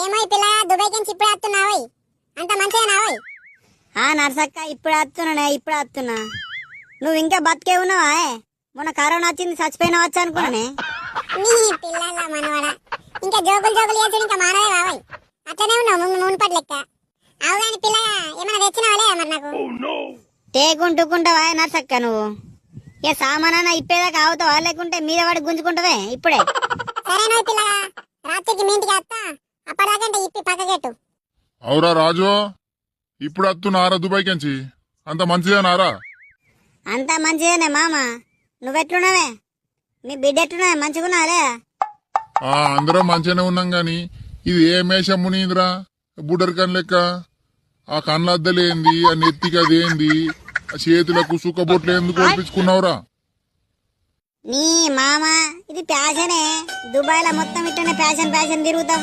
ఏమో పిల్ల దుబాయ్ నుంచి ఇప్పుడు వస్తున్నావు అంత మంచిగానావోయ్. నర్సక్క ఇప్పుడు వస్తున్నా. నువ్వు ఇంకా బతికే ఉన్నావా? మొన్న కరోనా వచ్చింది చచ్చిపోయినా వచ్చా అనుకున్నానే. నీ పిల్లల మనవడ ఇంకా జోకులు చేసుడు ఇంకా మానవే బాబాయ్. అట్లనే ఉన్నావు మున్పటి లెక్క. అవు కాని పిల్ల ఏమైనా తెచ్చినావలే మరి నాకు? టేకుంటుకుంటావా నర్సక్క నువ్వు? ఏ సామానా ఇప్పేదాకా అవుతావా, లేకుంటే మీద వాడి గుంజుకుంటావే ఇప్పుడే? సరేనా పిల్ల, రాత్రికి మీ ఇంటికి వస్తా. అప్పటిదాకంటే ఇప్పి పక్కకెట్టు. అవురా రాజు, ఇప్పుడు వస్తున్నారా దుబాయ్ కెంచి? అంత మంచిదేనారా? అంతా మంచిదేనే మామ. నువ్వెట్లున్నావే? మీ బిడ్డ ఎట్లున్నావే? మంచిగున్నావే? అందరం మంచిగానే ఉన్నాం గాని ఇది ఏ మేషం మునిందిరా బుడ్డర్ కన్ లెక్క. ఆ కళ్ళద్దలేంది, ఆ నెత్తికి అదేంది, ఆ చేతులకు సుక్కబొట్లు ఎందుకు ఒప్పించుకున్నావురా? నీ మామ ఇది ఫ్యాషనే. దుబాయ్ లో మొత్తం ఇట్టనే ఫ్యాషన్ తిరుగుతాం.